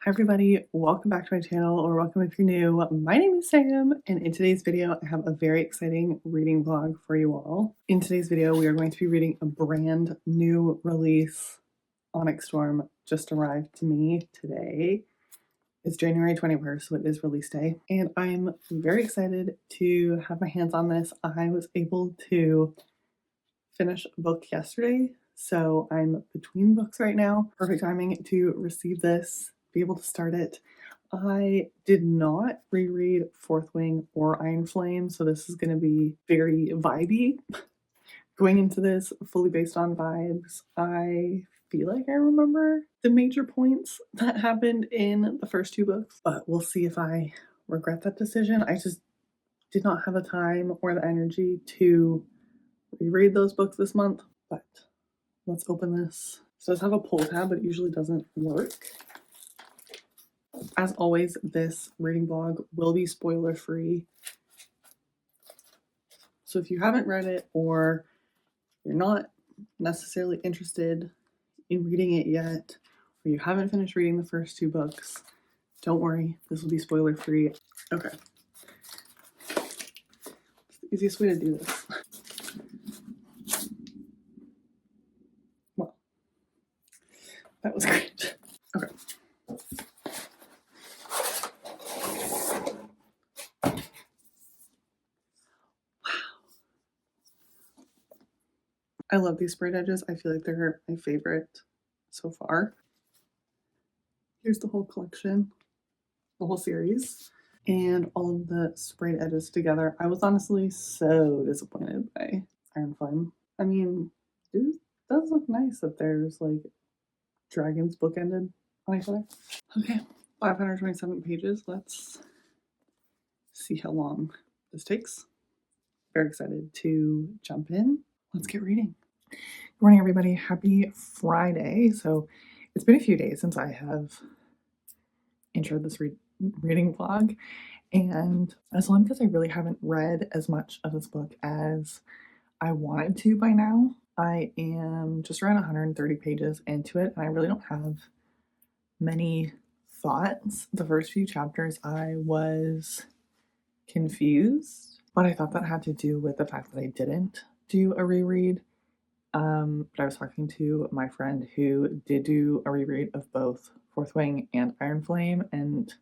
Hi everybody, welcome back to my channel, or welcome if you're new. My name is Sam, and in today's video I have a very exciting reading vlog for you all. In today's video we are going to be reading a brand new release. Onyx Storm just arrived to me today. It's January 21st, so it is release day, and I'm very excited to have my hands on this. I was able to finish a book yesterday, so I'm between books right now. Perfect timing to receive this, be able to start it. I did not reread Fourth Wing or Iron Flame, so this is going to be very vibey. Going into this fully based on vibes, I feel like I remember the major points that happened in the first two books, but we'll see if I regret that decision. I just did not have the time or the energy to reread those books this month, but let's open this. So it does have a pull tab, but it usually doesn't work. As always, this reading vlog will be spoiler free. So if you haven't read it or you're not necessarily interested in reading it yet, or you haven't finished reading the first two books, don't worry, this will be spoiler free. Okay. It's the easiest way to do this. Well, that was great. Okay. I love these sprayed edges. I feel like they're my favorite so far. Here's the whole collection, the whole series, and all of the sprayed edges together. I was honestly so disappointed by Iron Flame. I mean, it does look nice that there's like dragons bookended on each other. Okay, 527 pages. Let's see how long this takes. Very excited to jump in. Let's get reading. Good morning, everybody. Happy Friday. So it's been a few days since I have introed this reading vlog, and that's only because I really haven't read as much of this book as I wanted to by now. I am just around 130 pages into it, and I really don't have many thoughts. The first few chapters I was confused, but I thought that had to do with the fact that I didn't do a reread. But I was talking to my friend who did do a reread of both Fourth Wing and Iron Flame, and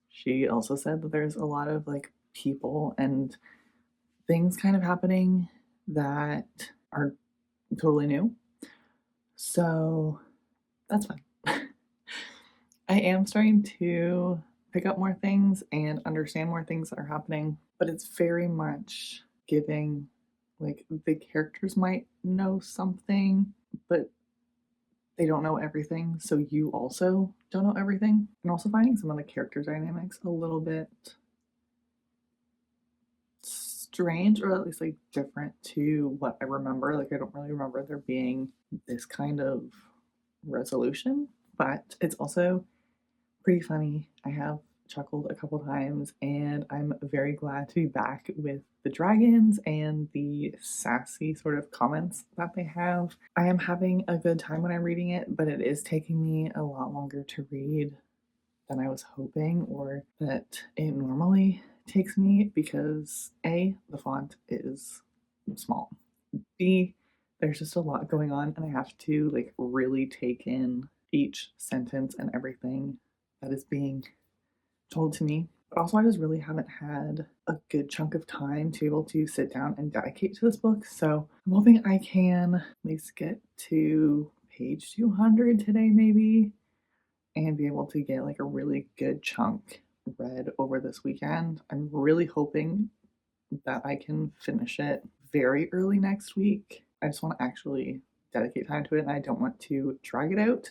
she also said that there's a lot of like people and things kind of happening that are totally new. So that's fine. I am starting to pick up more things and understand more things that are happening, but it's very much giving like the characters might know something, but they don't know everything, so you also don't know everything. And also finding some of the character dynamics a little bit strange, or at least like different to what I remember. Like I don't really remember there being this kind of resolution, but it's also pretty funny. I have chuckled a couple times, and I'm very glad to be back with the dragons and the sassy sort of comments that they have. I am having a good time when I'm reading it, but it is taking me a lot longer to read than I was hoping, or that it normally takes me, because A, the font is small, B, there's just a lot going on, and I have to like really take in each sentence and everything that is being told to me. But also I just really haven't had a good chunk of time to be able to sit down and dedicate to this book. So I'm hoping I can at least get to page 200 today maybe, and be able to get like a really good chunk read over this weekend. I'm really hoping that I can finish it very early next week. I just want to actually dedicate time to it, and I don't want to drag it out,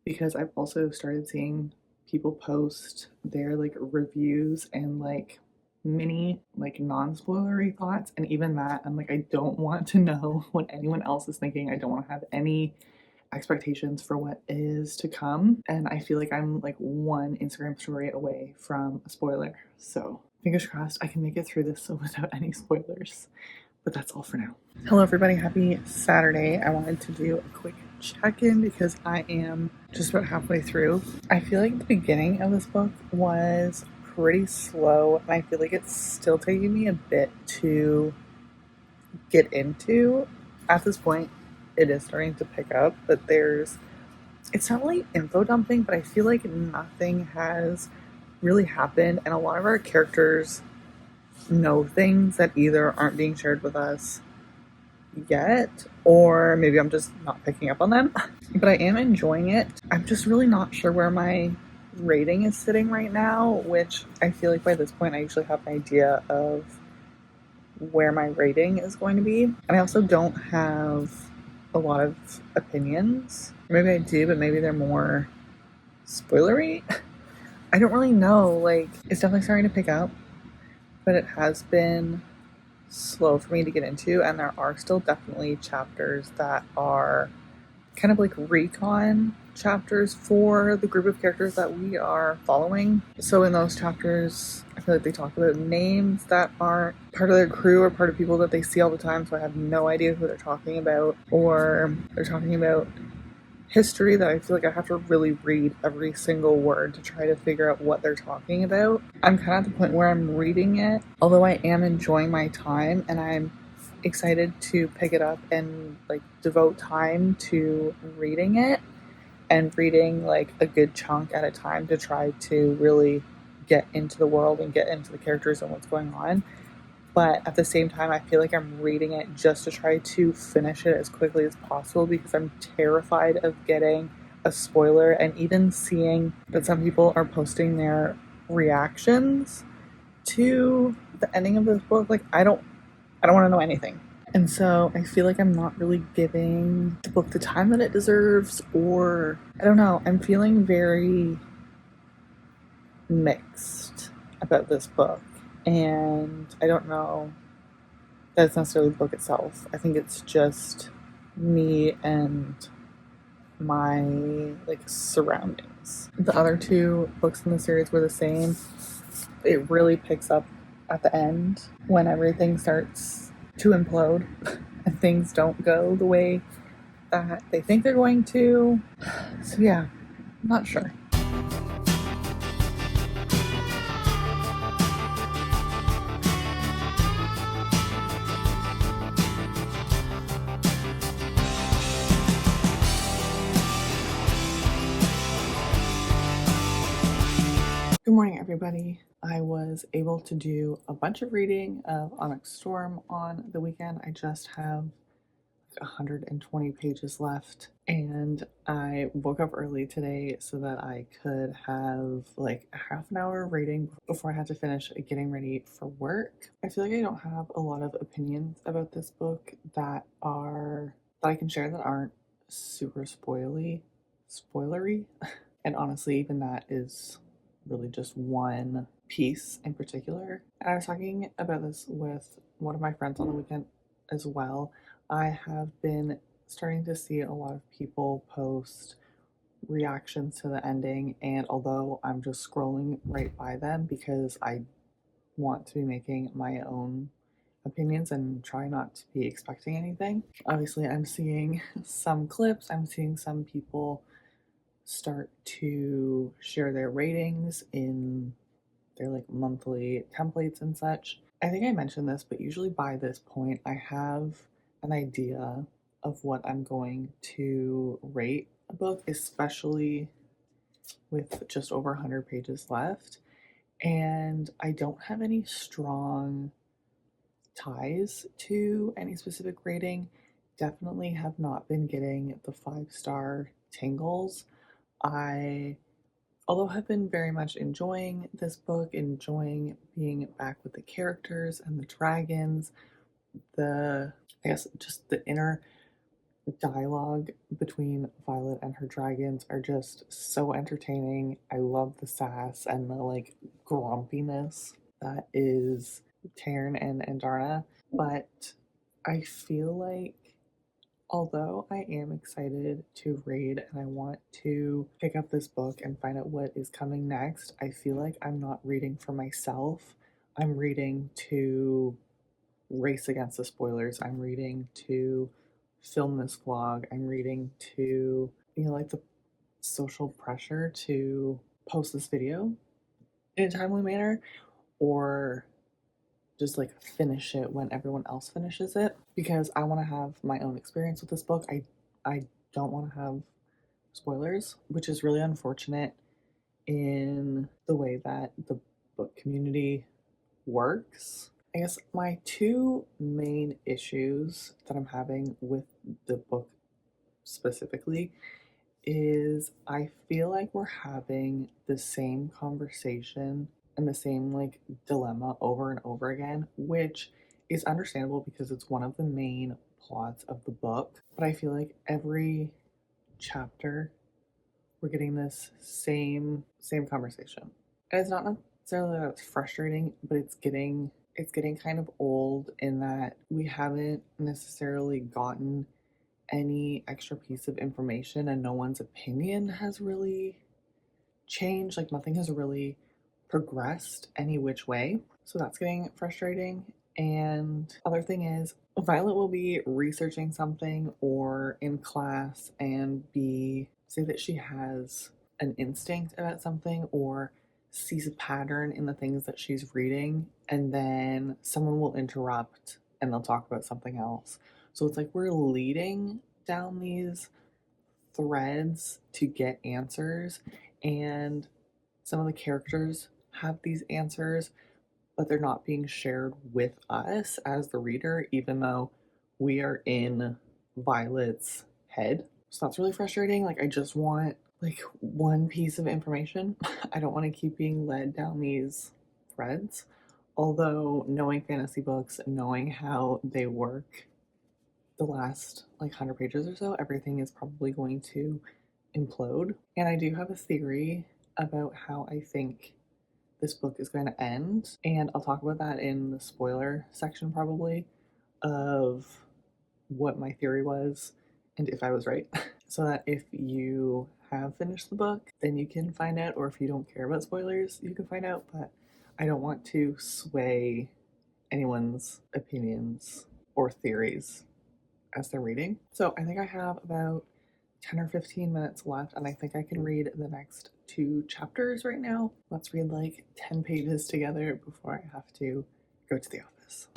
because I've also started seeing people post their like reviews and like mini like non-spoilery thoughts, and even that I'm like, I don't want to know what anyone else is thinking. I don't want to have any expectations for what is to come, and I feel like I'm like one Instagram story away from a spoiler. So fingers crossed I can make it through this without any spoilers, but that's all for now. Hello everybody, happy Saturday. I wanted to do a quick check in because I am just about halfway through. I feel like the beginning of this book was pretty slow, and I feel like it's still taking me a bit to get into. At this point, it is starting to pick up, but it's not really info dumping, but I feel like nothing has really happened, and a lot of our characters know things that either aren't being shared with us yet, or maybe I'm just not picking up on them. But I am enjoying it. I'm just really not sure where my rating is sitting right now, which I feel like by this point I usually have an idea of where my rating is going to be. And I also don't have a lot of opinions. Maybe I do, but maybe they're more spoilery. I don't really know. Like, it's definitely starting to pick up, but it has been slow for me to get into, and there are still definitely chapters that are kind of like recon chapters for the group of characters that we are following. So in those chapters, I feel like they talk about names that aren't part of their crew or part of people that they see all the time, so I have no idea who they're talking about, or they're talking about history that I feel like I have to really read every single word to try to figure out what they're talking about. I'm kind of at the point where I'm reading it, although I am enjoying my time, and I'm excited to pick it up and like devote time to reading it, and reading like a good chunk at a time to try to really get into the world and get into the characters and what's going on. But at the same time, I feel like I'm reading it just to try to finish it as quickly as possible because I'm terrified of getting a spoiler, and even seeing that some people are posting their reactions to the ending of this book. Like, I don't want to know anything. And so I feel like I'm not really giving the book the time that it deserves, or I don't know. I'm feeling very mixed about this book. And I don't know that it's necessarily the book itself. I think it's just me and my like surroundings. The other two books in the series were the same. It really picks up at the end when everything starts to implode and things don't go the way that they think they're going to. So yeah, I'm not sure. Good morning, everybody. I was able to do a bunch of reading of Onyx Storm on the weekend. I just have 120 pages left, and I woke up early today so that I could have like a half an hour reading before I had to finish getting ready for work. I feel like I don't have a lot of opinions about this book that I can share that aren't super spoilery. And honestly, even that is really just one piece in particular. And I was talking about this with one of my friends on the weekend as well. I have been starting to see a lot of people post reactions to the ending, and although I'm just scrolling right by them because I want to be making my own opinions and try not to be expecting anything, obviously I'm seeing some clips, I'm seeing some people start to share their ratings in their like monthly templates and such. I think I mentioned this, but usually by this point I have an idea of what I'm going to rate a book, especially with just over 100 pages left. And I don't have any strong ties to any specific rating. Definitely have not been getting the 5-star tingles. I, although have been very much enjoying this book, enjoying being back with the characters and the dragons, I guess just the inner dialogue between Violet and her dragons are just so entertaining. I love the sass and the like grumpiness that is Taryn and Darna, but I feel like although I am excited to read and I want to pick up this book and find out what is coming next, I feel like I'm not reading for myself. I'm reading to race against the spoilers. I'm reading to film this vlog, I'm reading to, like the social pressure to post this video in a timely manner, or just like finish it when everyone else finishes it, because I want to have my own experience with this book. I don't want to have spoilers, which is really unfortunate in the way that the book community works. I guess my two main issues that I'm having with the book specifically is I feel like we're having the same conversation and the same like dilemma over and over again, which is understandable because it's one of the main plots of the book. But I feel like every chapter we're getting this same conversation. And it's not necessarily that it's frustrating, but it's getting kind of old in that we haven't necessarily gotten any extra piece of information and no one's opinion has really changed. Like nothing has really progressed any which way. So that's getting frustrating. And other thing is, Violet will be researching something or in class and be say that she has an instinct about something or sees a pattern in the things that she's reading, and then someone will interrupt and they'll talk about something else. So it's like we're leading down these threads to get answers, and some of the characters have these answers, but they're not being shared with us as the reader, even though we are in Violet's head. So that's really frustrating. Like, I just want like one piece of information. I don't want to keep being led down these threads. Although, knowing fantasy books, knowing how they work, the last like 100 pages or so, everything is probably going to implode. And I do have a theory about how I think this book is going to end, and I'll talk about that in the spoiler section probably of what my theory was and if I was right. So that if you have finished the book, then you can find out, or if you don't care about spoilers, you can find out. But I don't want to sway anyone's opinions or theories as they're reading. So I think I have about 10 or 15 minutes left, and I think I can read the next 2 chapters right now. Let's read like 10 pages together before I have to go to the office.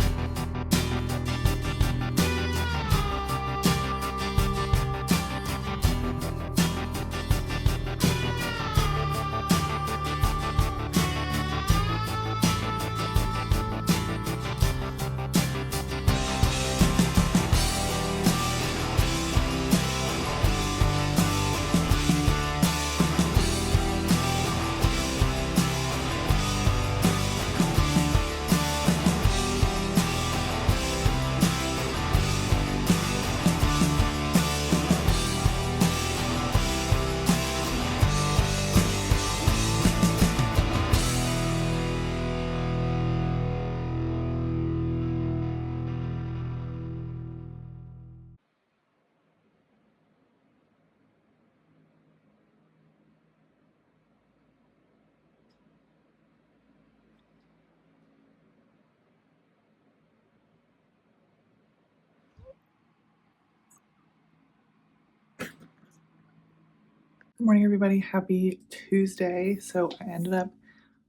Good morning, everybody. Happy Tuesday. So I ended up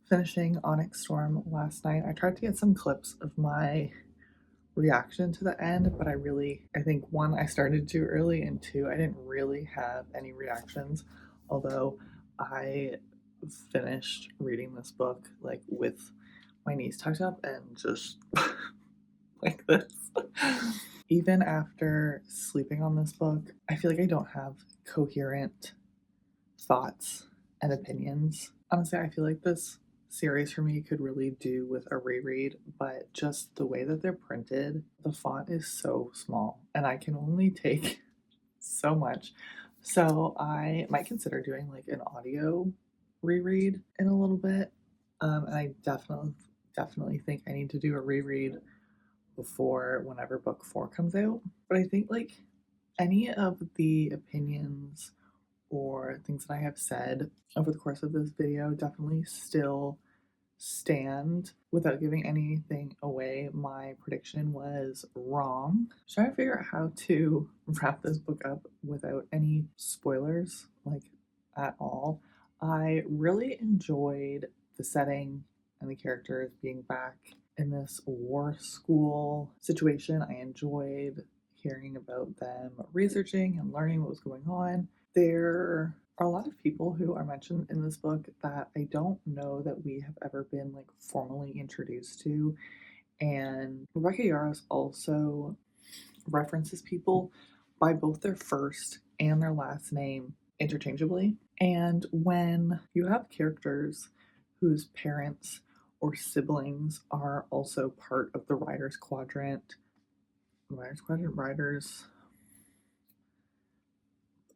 finishing Onyx Storm last night. I tried to get some clips of my reaction to the end, but I think one, I started too early, and two, I didn't really have any reactions. Although I finished reading this book like with my knees tucked up and just like this. Even after sleeping on this book, I feel like I don't have coherent thoughts and opinions. Honestly, I feel like this series for me could really do with a reread, but just the way that they're printed, the font is so small and I can only take so much. So I might consider doing like an audio reread in a little bit. And I definitely think I need to do a reread before whenever book 4 comes out. But I think like any of the opinions or things that I have said over the course of this video definitely still stand, without giving anything away, my prediction was wrong. Just trying to figure out how to wrap this book up without any spoilers, like at all. I really enjoyed the setting and the characters being back in this war school situation. I enjoyed hearing about them researching and learning what was going on. There are a lot of people who are mentioned in this book that I don't know that we have ever been like formally introduced to. And Rebecca Yarros also references people by both their first and their last name interchangeably. And when you have characters whose parents or siblings are also part of the Writer's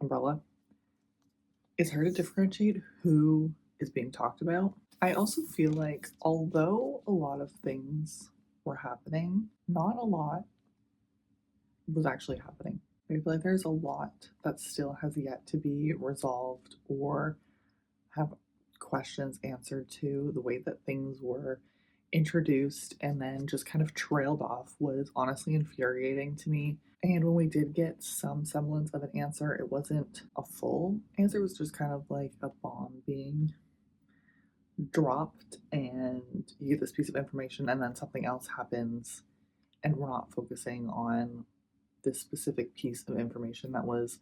umbrella, it's hard to differentiate who is being talked about. I also feel like although a lot of things were happening, not a lot was actually happening. I feel like there's a lot that still has yet to be resolved or have questions answered to. The way that things were introduced and then just kind of trailed off was honestly infuriating to me. And when we did get some semblance of an answer, it wasn't a full answer, it was just kind of like a bomb being dropped, and you get this piece of information, and then something else happens, and we're not focusing on this specific piece of information that was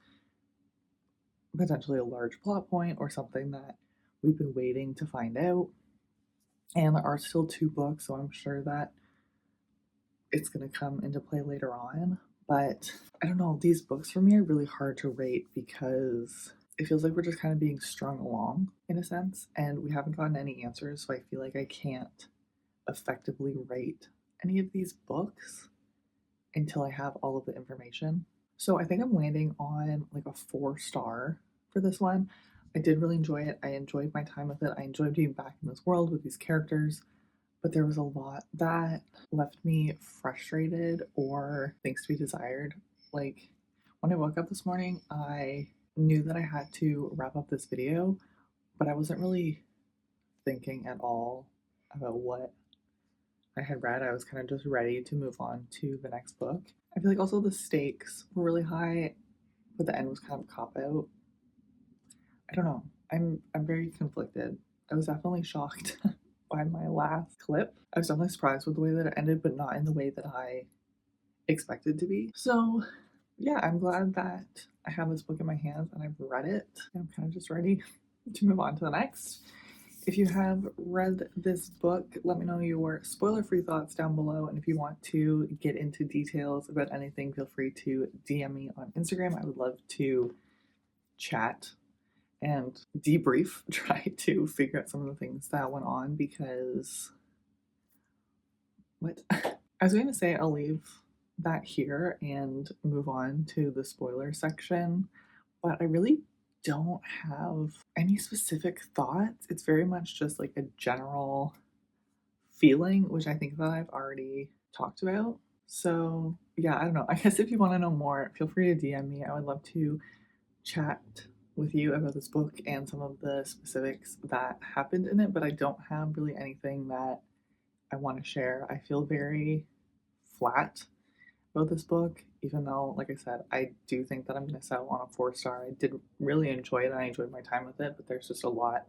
potentially a large plot point or something that we've been waiting to find out. And there are still 2 books, so I'm sure that it's going to come into play later on. But I don't know, these books for me are really hard to rate because it feels like we're just kind of being strung along in a sense, and we haven't gotten any answers, so I feel like I can't effectively rate any of these books until I have all of the information. So I think I'm landing on like a 4-star for this one. I did really enjoy it. I enjoyed my time with it. I enjoyed being back in this world with these characters, but there was a lot that left me frustrated or things to be desired. Like when I woke up this morning, I knew that I had to wrap up this video, but I wasn't really thinking at all about what I had read. I was kind of just ready to move on to the next book. I feel like also the stakes were really high, but the end was kind of a cop out. I don't know. I'm very conflicted. I was definitely shocked by my last clip. I was definitely surprised with the way that it ended, but not in the way that I expected to be. So yeah, I'm glad that I have this book in my hands and I've read it. I'm kind of just ready to move on to the next. If you have read this book, let me know your spoiler-free thoughts down below. And if you want to get into details about anything, feel free to DM me on Instagram. I would love to chat and debrief, try to figure out some of the things that went on because what I was going to say, I'll leave that here and move on to the spoiler section, but I really don't have any specific thoughts. It's very much just like a general feeling, which I think that I've already talked about. So yeah, I don't know. I guess if you want to know more, feel free to DM me. I would love to chat with you about this book and some of the specifics that happened in it, but I don't have really anything that I want to share. I feel very flat about this book, even though, like I said, I do think that I'm going to settle on a 4-star. I did really enjoy it and I enjoyed my time with it, but there's just a lot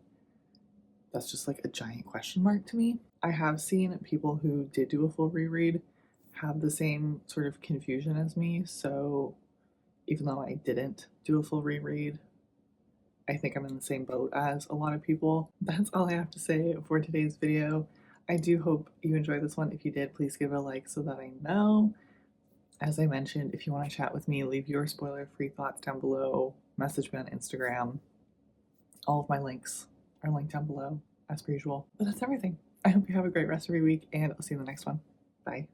that's just like a giant question mark to me. I have seen people who did do a full reread have the same sort of confusion as me, so even though I didn't do a full reread, I think I'm in the same boat as a lot of people. That's all I have to say for today's video. I do hope you enjoyed this one. If you did, please give it a like so that I know. As I mentioned, if you want to chat with me, leave your spoiler-free thoughts down below, message me on Instagram. All of my links are linked down below, as per usual. But that's everything. I hope you have a great rest of your week, and I'll see you in the next one. Bye.